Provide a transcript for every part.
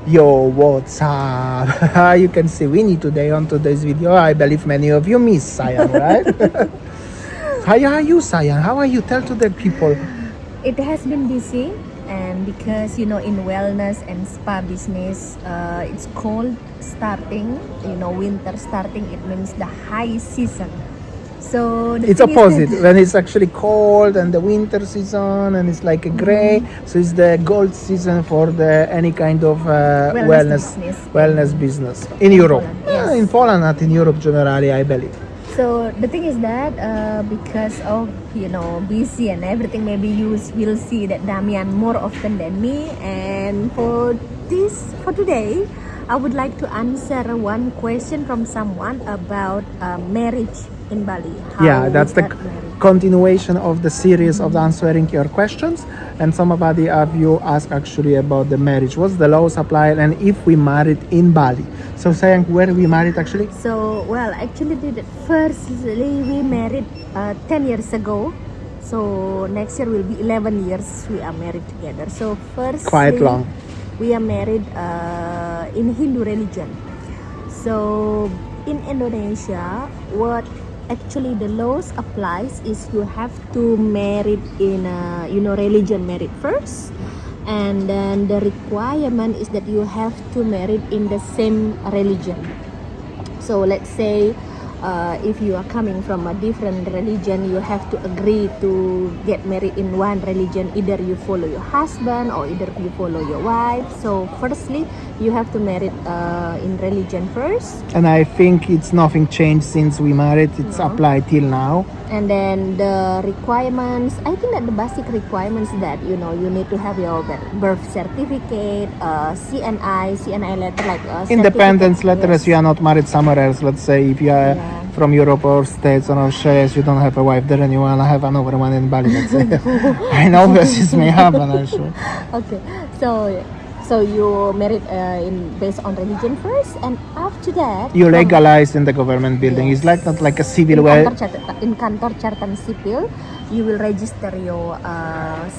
Yo, what's up? You can see Winnie today on today's video. I believe many of you miss Sayang, right? How are you, Sayang? How are you? Tell to the people. It has been busy, and because in wellness and spa business, it's cold starting. Winter starting. It means the high season. So the It's thing is opposite that, when it's actually cold and the winter season and it's like a gray. So it's the gold season for the any kind of wellness business wellness in, business in in Europe. Poland. In Yes. Poland, not in Europe generally, I believe. So the thing is that because of busy and everything, maybe you will see that Damian more often than me. And for today, I would like to answer one question from someone about marriage in Bali. Yeah, How that's is the that marriage? continuation of the series of the answering your questions. And somebody of you asked actually about the marriage. What's the laws applied and if we married in Bali? So saying where we married actually? So actually, firstly we married 10 years ago. So next year will be 11 years we are married together. So Quite firstly, long. we are married in Hindu religion. So in Indonesia, what actually the laws applies is you have to marry in a religion married first, and then the requirement is that you have to marry in the same religion. So let's say if you are coming from a different religion, you have to agree to get married in one religion. Either you follow your husband or either you follow your wife. So firstly, you have to marry in religion first. And I think it's nothing changed since we married. It's No. applied till now. And then the requirements, I think that the basic requirements that you need to have your birth certificate, CNI letter, like Independence letter as yes. you are not married somewhere else. Let's say if you are Yeah. from Europe or States or Australia, you don't have a wife there and you want to have another one in Bali. Let's say. I know this may happen actually. Okay, so you married based on religion first, and after that You legalize in the government building. It's like not like a civil way. in kantor catatan sipil, you will register your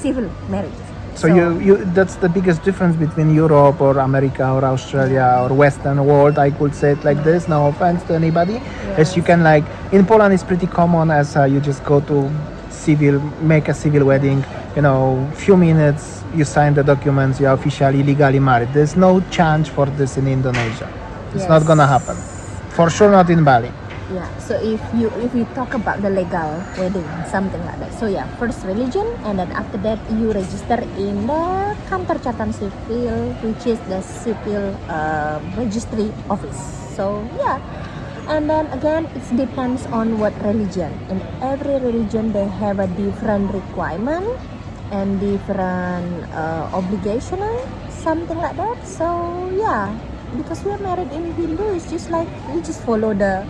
civil marriage. So you that's the biggest difference between Europe or America or Australia or Western world. I could say it like this. No offense to anybody. As you can like in Poland, it's pretty common as you just go to make a civil wedding. Few minutes, you sign the documents, you are officially legally married. There's no chance for this in Indonesia. It's not gonna happen. For sure, not in Bali. Yeah, so if you talk about the legal wedding, something like that. So yeah, first religion, and then after that you register in the kantor catatan sipil, which is the civil registry office. So yeah, and then again it depends on what religion. In every religion they have a different requirement and different obligation, something like that. So yeah, because we are married in Hindu, it's just like we just follow the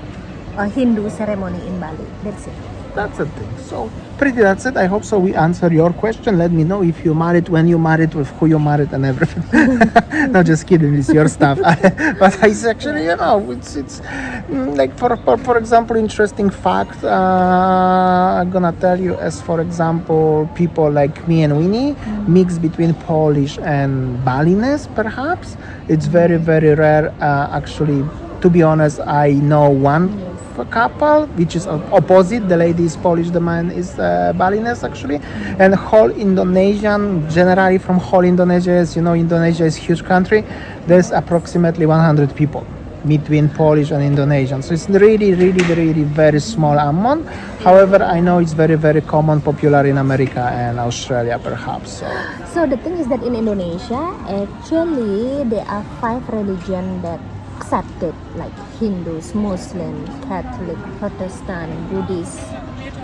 Hindu ceremony in Bali. That's it. That's the thing. So pretty that's it. I hope so we answer your question. Let me know if you married, when you married, with who you married and everything. No, just kidding, it's your stuff. But it's actually, it's like for example, interesting fact I'm gonna tell you, as for example, people like me and Winnie mix between Polish and Balinese perhaps. It's very, very rare actually. To be honest, I know one couple which is opposite. The lady is Polish, the man is Balinese actually. And whole Indonesian, generally from whole Indonesia, as you know, Indonesia is a huge country. There's approximately 100 people between Polish and Indonesian, so it's really, really, really very small amount. However, I know it's very, very common, popular in America and Australia perhaps. So the thing is that in Indonesia, actually there are 5 religions that accepted, like Hindus, Muslim, Catholic, Protestant, Buddhist.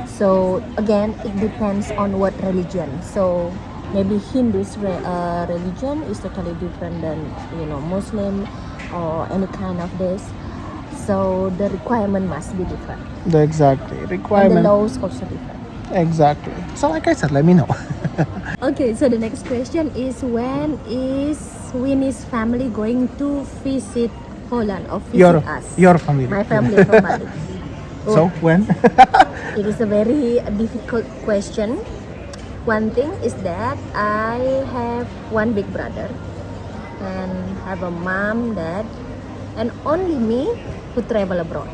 So again, it depends on what religion. So maybe Hindus religion is totally different than Muslim or any kind of this. So the requirement must be different. Exactly, And requirement. the laws also different. Exactly. So like I said, let me know. Okay, so the next question is, when is Winnie's family going to visit Poland or visit us? Your family. My family from Bali. So when? It is a very difficult question. One thing is that I have one big brother, and have a mom, dad, and only me who travel abroad.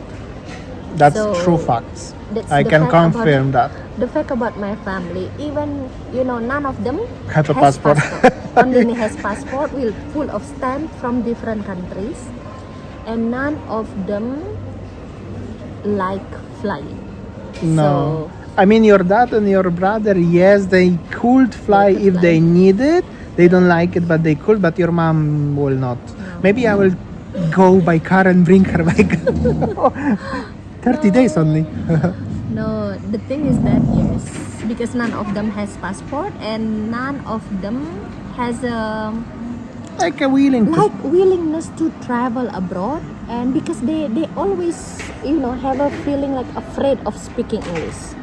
That's So, true facts. That's I the can fact confirm about, that. The fact about my family, even none of them Have a has passport. Only me has passport, will full of stamp from different countries, and none of them like flying. No. I mean, your dad and your brother, yes, they could fly could if fly. they need it. They don't like it, but they could. But your mom will not. Maybe I will go by car and bring her back. 30 days only. No, the thing is that yes, because none of them has passport and none of them has a Like a willingness to travel abroad, and because they always have a feeling like afraid of speaking English,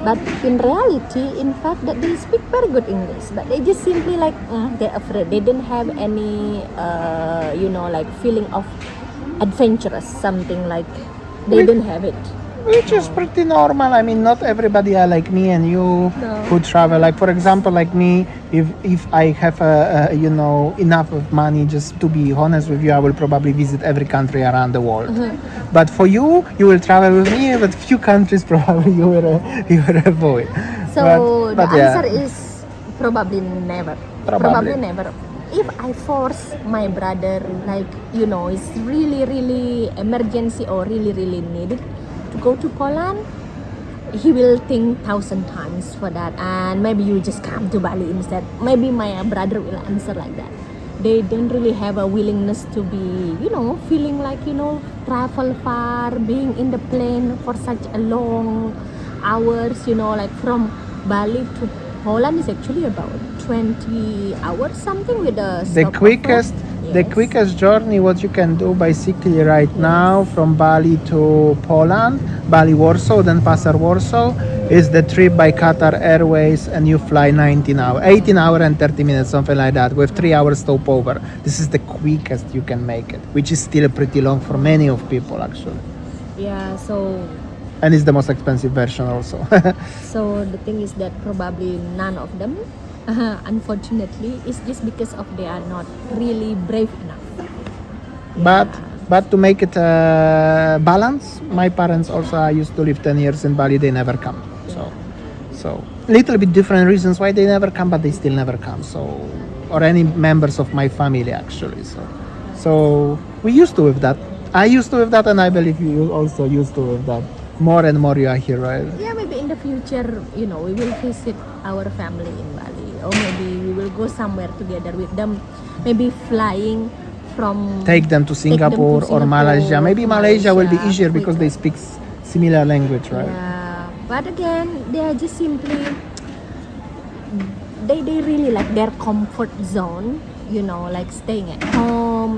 but in reality, in fact, that they speak very good English, but they just simply like they're afraid. They didn't have any like feeling of adventurous, something like they didn't have it. Which is pretty normal. I mean, not everybody are like me and you who travel. Like for example, like me, if I have enough of money, just to be honest with you, I will probably visit every country around the world. But for you, you will travel with me, but few countries probably you will avoid. So but the yeah. answer is probably never. Probably. Never. If I force my brother, like it's really really emergency or really really needed to go to Poland, he will think 1,000 times for that, and maybe you just come to Bali instead. Maybe my brother will answer like that. They don't really have a willingness to be, feeling like, travel far, being in the plane for such a long hours, like from Bali to Poland is actually about 20 hours something with a The quickest journey what you can do basically right now from Bali to Poland, Bali Warsaw, then Pasar Warsaw, is the trip by Qatar Airways, and you fly 18 hour and 30 minutes, something like that, with 3 hours stopover. This is the quickest you can make it, which is still pretty long for many of people actually. Yeah, so And it's the most expensive version also. so the thing is that probably none of them, unfortunately, is just because of they are not really brave enough. But to make it balance, my parents also, I used to live 10 years in Bali, they never come. So little bit different reasons why they never come, but they still never come. So, or any members of my family actually. So we used to with that. I used to with that, and I believe you also used to with that. More and more you are here, right? Yeah, maybe in the future, we will visit our family in Bali, or maybe we will go somewhere together with them. Maybe flying from Take them to Singapore or Malaysia. Maybe Malaysia will be easier because they quicker. speak similar language, right? Yeah, but again, they are just simply they really like their comfort zone. Like staying at home.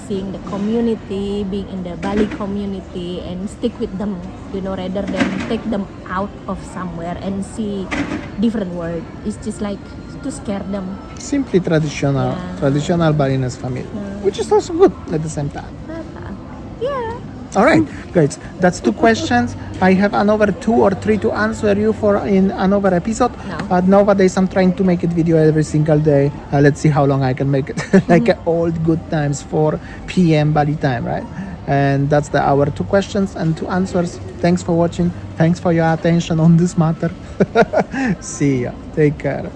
Seeing the community, being in the Bali community, and stick with them. Rather than take them out of somewhere and see different world. It's just like to scare them. Simply traditional Balinese family, which is also good at the same time. Yeah. All right, guys, that's 2 questions. I have another 2 or 3 to answer you for in another episode. No. But nowadays I'm trying to make it video every single day. Let's see how long I can make it. Like old good times, 4 p.m. Bali time, right? And that's our 2 questions and 2 answers. Thanks for watching. Thanks for your attention on this matter. See ya. Take care.